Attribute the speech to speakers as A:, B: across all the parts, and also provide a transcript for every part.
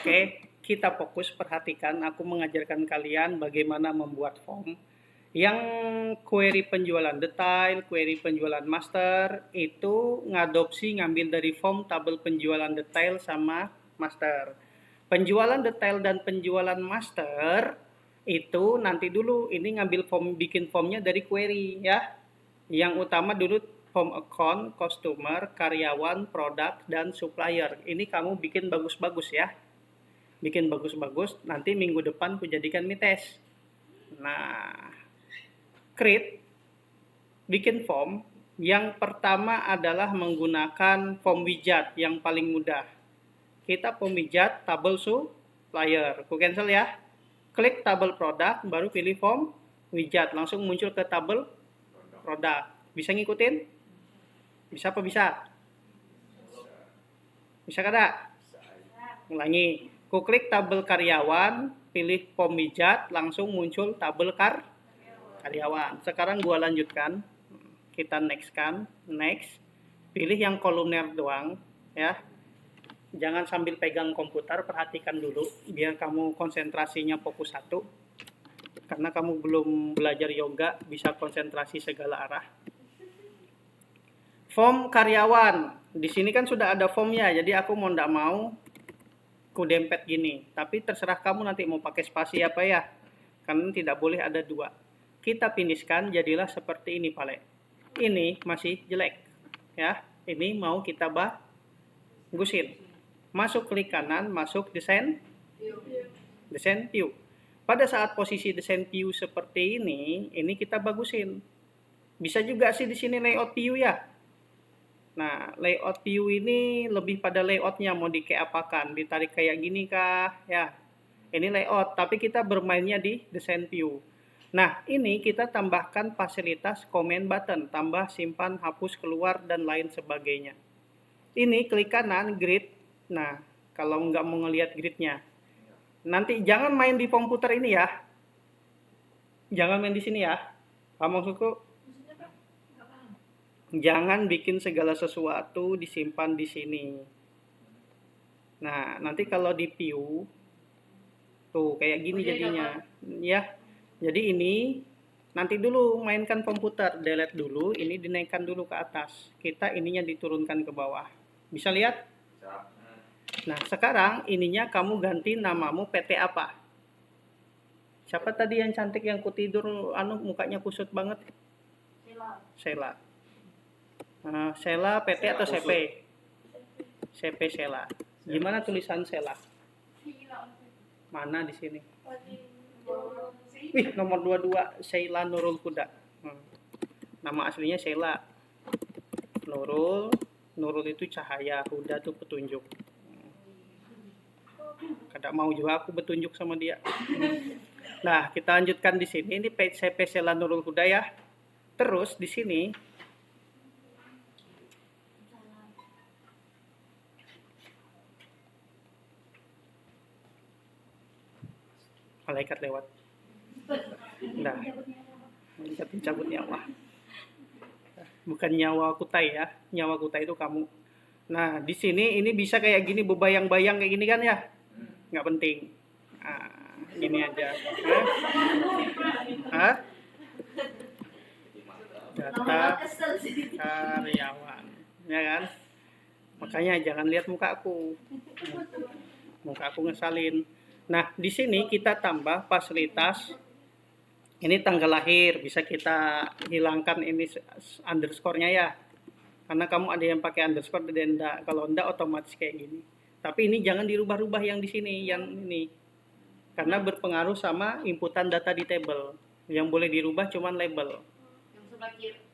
A: Oke, kita fokus perhatikan. Aku mengajarkan kalian bagaimana membuat form. Yang query penjualan detail, query penjualan master itu ngambil dari form tabel penjualan detail sama master. Penjualan detail dan penjualan master itu nanti dulu ini ngambil form, bikin formnya dari query ya. Yang utama dulu form account, customer, karyawan, produk, dan supplier. Ini kamu bikin bagus-bagus ya. Bikin bagus-bagus, nanti minggu depan ku jadikan tes. Nah, create, bikin form. Yang pertama adalah menggunakan form widget yang paling mudah. Kita form widget tabel supplier. Ku cancel ya. Klik tabel produk, baru pilih form widget. Langsung muncul ke tabel produk. Bisa ngikutin? Bisa apa bisa? Bisa kada? Ulangi. Ku klik tabel karyawan, pilih form widget, langsung muncul tabel karyawan. Sekarang gua lanjutkan. Kita next kan, next. Pilih yang kolumner doang ya. Jangan sambil pegang komputer, perhatikan dulu biar kamu konsentrasinya fokus satu. Karena kamu belum belajar yoga, bisa konsentrasi segala arah. Form karyawan. Di sini kan sudah ada formnya, jadi aku mau ndak mau ku dempet gini. Tapi terserah kamu nanti mau pakai spasi apa ya. Karena tidak boleh ada dua. Kita finishkan, jadilah seperti ini Pale. Ini masih jelek ya. Ini mau kita bagusin. Masuk klik kanan, masuk desain view. Pada saat posisi desain view seperti ini kita bagusin. Bisa juga sih di sini layout view ya. Nah, layout view ini lebih pada layoutnya mau dikeapakan, ditarik kayak gini kah ya. Ini layout, tapi kita bermainnya di desain view. Nah, ini kita tambahkan fasilitas comment button, tambah, simpan, hapus, keluar, dan lain sebagainya. Ini klik kanan, grid. Nah, kalau nggak mau ngelihat gridnya. Nanti jangan main di komputer ini ya. Jangan main di sini ya. Paham maksudku? Jangan bikin segala sesuatu disimpan di sini. Nah, nanti kalau di view, tuh kayak gini jadinya. Ya, jadi ini nanti dulu mainkan komputer, delete dulu, ini dinaikkan dulu ke atas. Kita ininya diturunkan ke bawah. Bisa lihat? Nah, sekarang ininya kamu ganti namamu PT apa? Siapa tadi yang cantik yang kutidur mukanya kusut banget? Sela. Sela PT atau CP? CP Sela. Gimana tulisan Sela? Mana di sini? Wih, nomor 22 Sheila Nurul Huda. Nama aslinya Sheila. Nurul itu cahaya, Huda itu petunjuk. Kada mau juga aku petunjuk sama dia. Nah, kita lanjutkan di sini. Ini CP Sheila Nurul Huda ya. Terus di sini malaikat lewat. Nah, malaikat mencabut nyawa. Bukan nyawa kutai ya. Nyawa kutai itu kamu. Nah, di sini ini bisa kayak gini bebayang-bayang kayak gini kan ya? Nggak penting. Nah, gini aja. Hah? Data karyawan. Ya kan? Makanya jangan lihat muka aku. Muka aku ngesalin. Nah, di sini kita tambah fasilitas. Ini tanggal lahir, bisa kita hilangkan ini underscore-nya ya. Karena kamu ada yang pakai underscore dan enggak. Kalau enggak otomatis kayak gini. Tapi ini jangan dirubah-rubah yang di sini, yang ini. Karena berpengaruh sama inputan data di table. Yang boleh dirubah cuman label.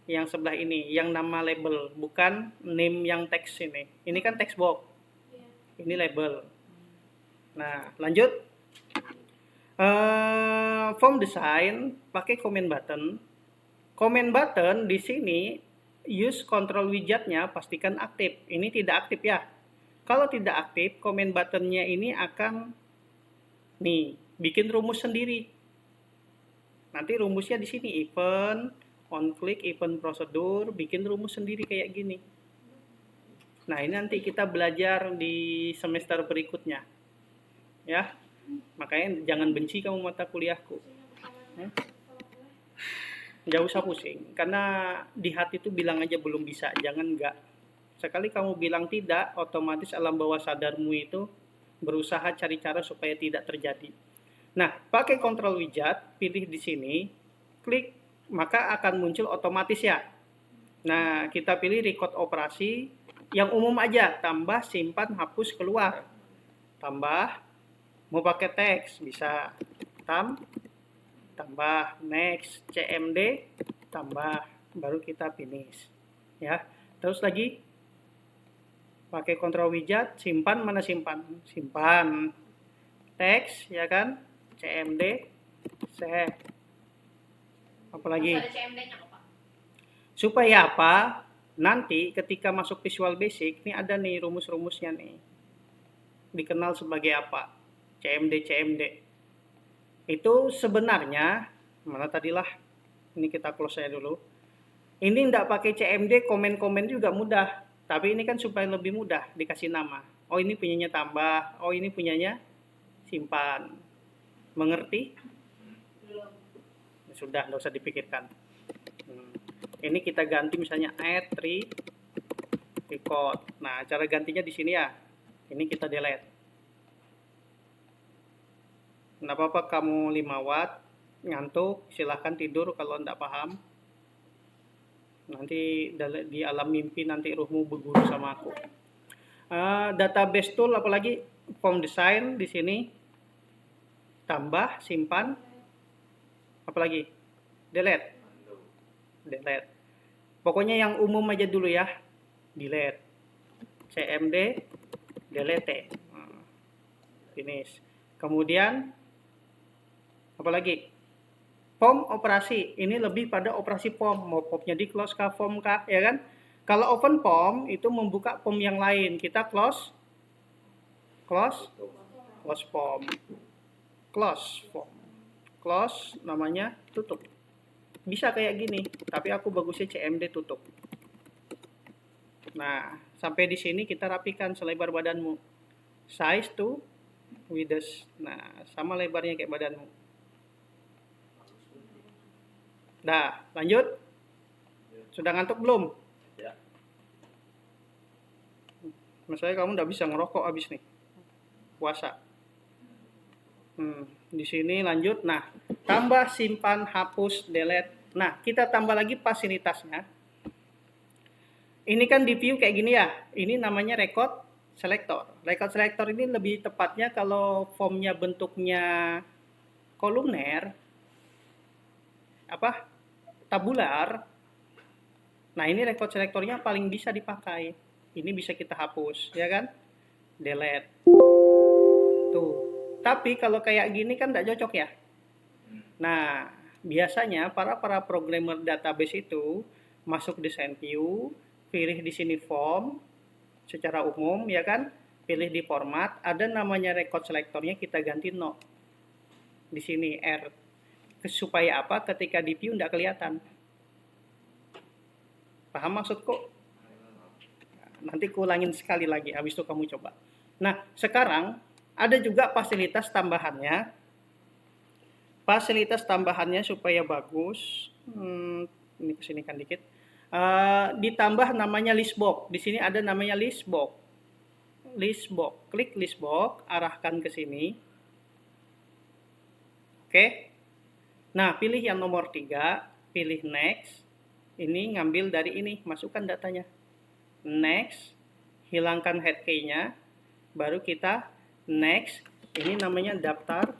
A: Yang sebelah ini, yang nama label, bukan name yang teks ini. Ini kan text box. Ini label. Nah, lanjut. Form design pakai comment button. Comment button di sini use control widgetnya pastikan aktif. Ini tidak aktif ya. Kalau tidak aktif, comment buttonnya ini akan nih bikin rumus sendiri. Nanti rumusnya di sini event, on click, event prosedur, bikin rumus sendiri kayak gini. Nah, ini nanti kita belajar di semester berikutnya. ya. Makanya jangan benci kamu mata kuliahku. Ya. Nggak usah pusing, karena di hati itu bilang aja belum bisa, jangan enggak. Sekali kamu bilang tidak, otomatis alam bawah sadarmu itu berusaha cari cara supaya tidak terjadi. Nah, pakai kontrol widget, pilih di sini, klik, maka akan muncul otomatis ya. Nah, kita pilih record operasi, yang umum aja, tambah, simpan, hapus, keluar. Tambah, mau pakai teks, bisa. Tambah, next, CMD, tambah, baru kita finish. Ya, terus lagi, pakai kontrol widget, simpan, mana simpan? Simpan, teks, ya kan? CMD, save. Apalagi? Supaya apa? Nanti ketika masuk Visual Basic, ini ada nih rumus-rumusnya nih. Dikenal sebagai apa? CMD. Itu sebenarnya, mana tadilah? Ini kita close aja dulu. Ini tidak pakai CMD, komen-komen juga mudah. Tapi ini kan supaya lebih mudah dikasih nama. Oh ini punyanya tambah, oh ini punyanya simpan. Mengerti? Sudah, nggak usah dipikirkan. Ini kita ganti misalnya add record. Nah, cara gantinya di sini ya. Ini kita delete. Nggak apa-apa kamu 5 watt, ngantuk, silahkan tidur kalau nggak paham. Nanti di alam mimpi nanti ruhmu berguru sama aku. Database tool apalagi form design di sini. Tambah, simpan. Apalagi? Delete. Pokoknya yang umum aja dulu ya. Delete. CMD, delete. Finish. Kemudian apalagi? Form operasi. Ini lebih pada operasi form. Mau formnya di close kah, form kah, ya kan? Kalau open form itu membuka form yang lain. Kita close form. Close namanya tutup. Bisa kayak gini, tapi aku bagusnya CMD tutup. Nah, sampai di sini kita rapikan selebar badanmu. Size to width. Nah, sama lebarnya kayak badanmu. Dah, lanjut. Sudah ngantuk belum? Ya. Maksudnya kamu udah bisa ngerokok abis nih. Puasa. Di sini lanjut. Nah, tambah, simpan, hapus, delete. Nah, kita tambah lagi fasilitasnya. Ini kan di view kayak gini ya. Ini namanya record selector. Record selector ini lebih tepatnya kalau formnya bentuknya kolumner, tabular. Nah, ini record selectornya paling bisa dipakai. Ini bisa kita hapus, ya kan? Delete. Tuh. Tapi kalau kayak gini kan tidak cocok ya. Nah, biasanya para programmer database itu masuk design view, pilih di sini form secara umum, ya kan? Pilih di format, ada namanya record selectornya, kita ganti no. Di sini R. Supaya apa? Ketika di view tidak kelihatan. Paham maksudku? Nanti kulangin sekali lagi, habis itu kamu coba. Nah, sekarang ada juga fasilitas tambahannya. Fasilitas tambahannya supaya bagus. Ini kesinikan dikit. Ditambah namanya listbox. Di sini ada namanya listbox. Klik listbox, arahkan ke sini. Oke. Nah, pilih yang nomor 3, pilih next. Ini ngambil dari ini, masukkan datanya. Next, hilangkan head key-nya, baru kita next. Ini namanya daftar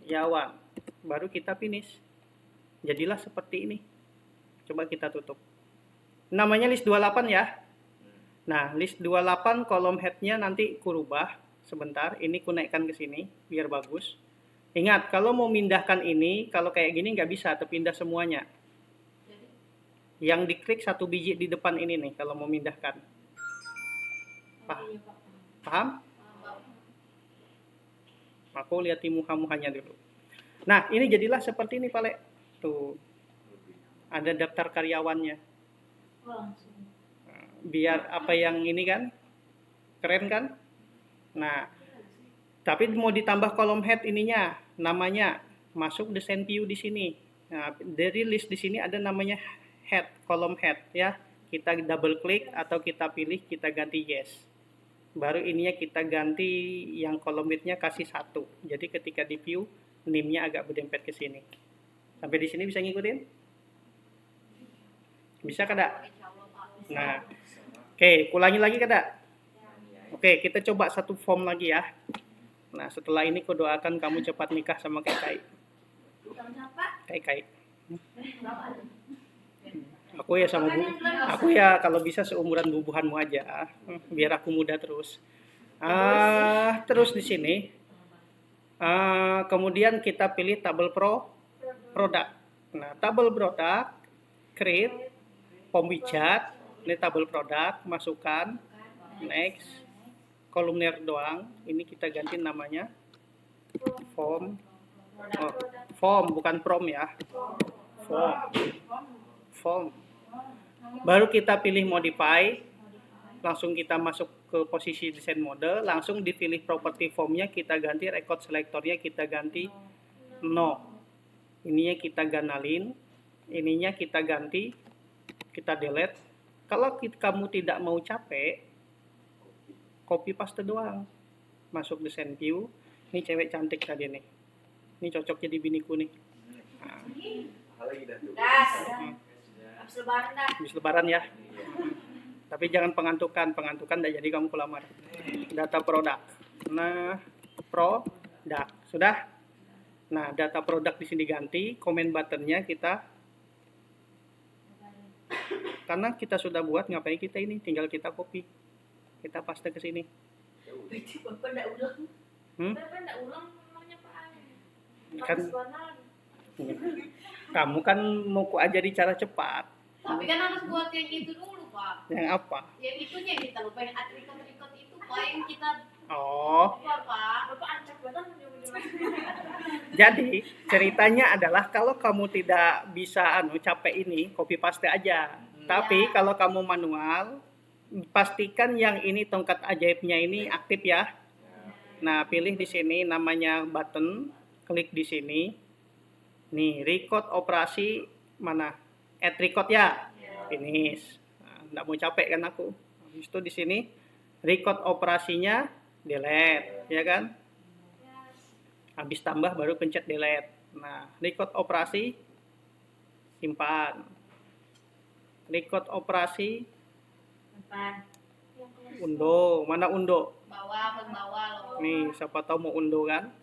A: karyawan. Baru kita finish. Jadilah seperti ini. Coba kita tutup. Namanya list 28 ya. Nah, list 28 kolom head-nya nanti ku rubah sebentar. Ini ku naikkan ke sini biar bagus. Ingat, kalau mau mindahkan ini, kalau kayak gini nggak bisa terpindah semuanya. Yang diklik 1 biji di depan ini nih, kalau mau mindahkan. Paham? Aku lihat muha-muhanya dulu. Nah, ini jadilah seperti ini, Pak Le. Tuh. Ada daftar karyawannya. Biar apa yang ini kan? Keren kan? Nah, tapi mau ditambah kolom head ininya, namanya masuk desain view di sini. Nah, dari list di sini ada namanya head, kolom head ya. Kita double klik atau kita pilih, kita ganti yes. Baru ininya kita ganti yang kolom width-nya kasih 1. Jadi ketika di view, name-nya agak berdempet ke sini. Sampai di sini bisa ngikutin? Bisa kada? Nah, oke, ulangi lagi kada? Oke, kita coba satu form lagi ya. Nah, setelah ini aku doakan kamu cepat nikah sama Kai. Kai. Aku ya sama Bu. Aku ya kalau bisa seumuran bubuhanmu aja, biar aku muda terus. Terus di sini, kemudian kita pilih tabel product. Nah, tabel product, create, form widget, ini tabel product, masukkan, next, kolumner doang, ini kita ganti namanya form, form bukan from ya, form. Baru kita pilih modify, langsung kita masuk ke posisi desain mode, langsung dipilih property formnya, kita ganti record selectornya, kita ganti no, ininya kita ganalin, ininya kita ganti, kita delete. Kalau kamu tidak mau capek, copy paste doang, masuk desain view. Ini cewek cantik tadi nih, ini cocok jadi biniku nih. Nah. Habis lebaran ya. Tapi jangan pengantukan udah jadi kamu pelamar. Data produk. Nah, produk sudah. Nah, data produk di sini ganti, comment buttonnya kita, karena kita sudah buat, ngapain kita ini, tinggal kita copy, kita paste ke sini.
B: Bapak enggak ulang. Bapak enggak ulang namanya Pak.
A: Kan kamu kan mau ku ajari cara cepat.
B: Tapi kan harus buat yang itu dulu, Pak.
A: Yang apa?
B: Yang itunya kita lupa, yang record itu, Pak, yang kita Pak. Bapak ancak banget
A: Jadi ceritanya adalah kalau kamu tidak bisa capek ini, copy paste aja. Tapi kalau kamu manual, pastikan yang ini tongkat ajaibnya ini aktif ya. Nah, pilih di sini namanya button, klik di sini. Nih, record operasi mana? Add record ya. Finish. Nah, enggak mau capek kan aku. Habis itu di sini record operasinya delete, ya kan? Habis tambah baru pencet delete. Nah, record operasi simpan. Record operasi undo. Mana undo?
B: Bawah loh.
A: Nih, siapa tahu mau undo kan?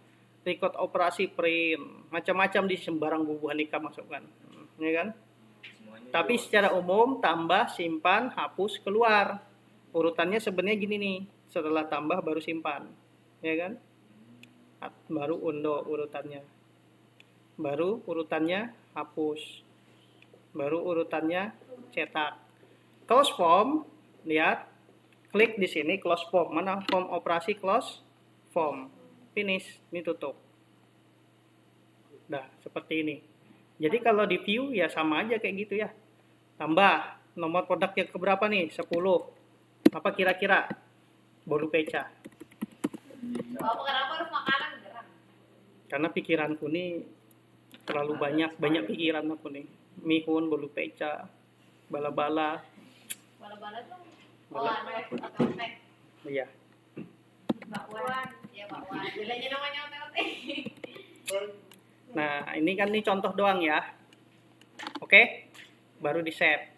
A: Record operasi print. Macam-macam di sembarang bubuhan nikah masukkan. Ya kan? Tapi secara umum tambah, simpan, hapus, keluar. Urutannya sebenarnya gini nih. Setelah tambah baru simpan. Ya kan? Baru undo urutannya. Baru urutannya hapus. Baru urutannya cetak. Close form, lihat. Klik di sini close form. Mana form operasi close form. Finish, ini tutup. Nah, seperti ini. Jadi kalau di view ya sama aja kayak gitu ya. Tambah nomor produk yang keberapa nih? 10. Apa kira-kira? Bolu peca.
B: Bapak kenapa harus makanan beneran?
A: Karena pikiranku nih terlalu banyak pikiran aku nih. Mihun, bolu peca, bala-bala.
B: Bala-bala tuh. Otek.
A: Iya.
B: Bakwan. Ya bakwan. Jelanya namanya otek-otek.
A: Nah, ini kan nih contoh doang ya. Oke? Baru di set.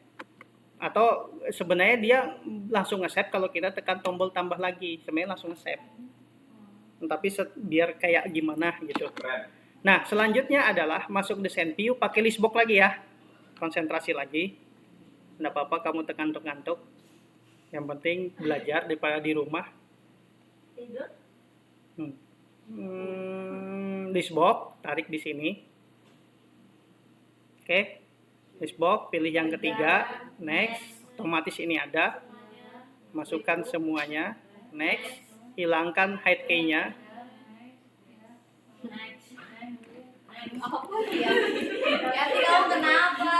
A: Atau sebenarnya dia langsung nge-save kalau kita tekan tombol tambah lagi. Sebenarnya langsung nge-save. Tapi biar kayak gimana gitu. Nah, selanjutnya adalah masuk desain view pakai list box lagi ya. Konsentrasi lagi. Nggak apa-apa kamu tekan-ngantuk. Yang penting belajar daripada di rumah.
B: Tidur?
A: List box, tarik di sini. Oke. List box, pilih yang ketiga. Next. Otomatis ini ada. Masukkan semuanya. Next. Hilangkan hide key-nya.
B: Apa ya? Ya kamu kenapa?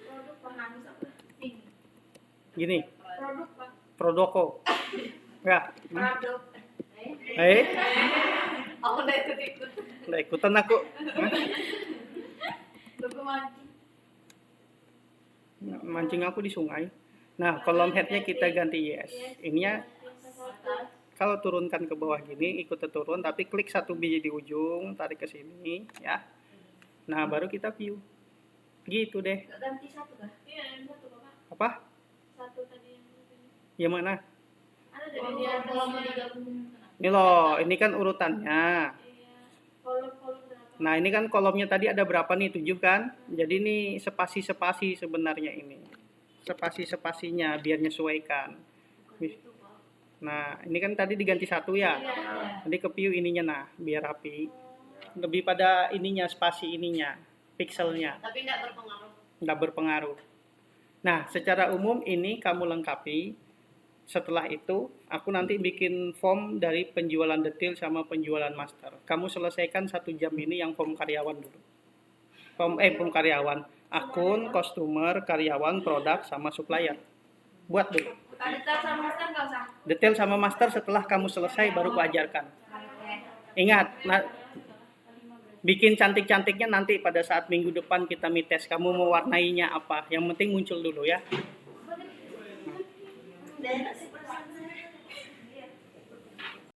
B: Produk Pak Hamis apa?
A: Gini.
B: Produk Pak.
A: Prodoko. Ya.
B: Prado. Aku udah ikut-ikut.
A: Udah ikutan aku.
B: Lupa mancing.
A: Mancing aku di sungai. Nah, kolom headnya kita ganti yes. Ininya kalau turunkan ke bawah gini, ikut turun, tapi klik satu biji di ujung, tarik ke sini, ya. Nah, baru kita view. Gitu deh.
B: Ganti satu kah? Iya, satu Bapak.
A: Apa?
B: Satu tadi yang
A: Yang mana?
B: ada dari kolom digabung.
A: Ini loh, ini kan urutannya.
B: Iya. Kolom berapa?
A: Nah, ini kan kolomnya tadi ada berapa nih? 7 kan? Jadi ini spasi-spasi sebenarnya ini. Spasi-spasinya biar menyesuaikan. Nah, ini kan tadi diganti satu ya. Jadi ke view ininya nah, biar rapi. Lebih pada ininya, spasi ininya, pixelnya.
B: Tapi enggak berpengaruh.
A: Nggak berpengaruh. Nah, secara umum ini kamu lengkapi. Setelah itu, aku nanti bikin form dari penjualan detail sama penjualan master. Kamu selesaikan 1 jam ini yang form karyawan dulu. Form karyawan. Akun, customer, karyawan, produk, sama supplier. Buat dulu.
B: Detail sama master nggak usah.
A: Detail sama master setelah kamu selesai baru kuajarkan. Ingat, bikin cantik-cantiknya nanti pada saat minggu depan kita tes. Kamu mau warnainya apa? Yang penting muncul dulu ya.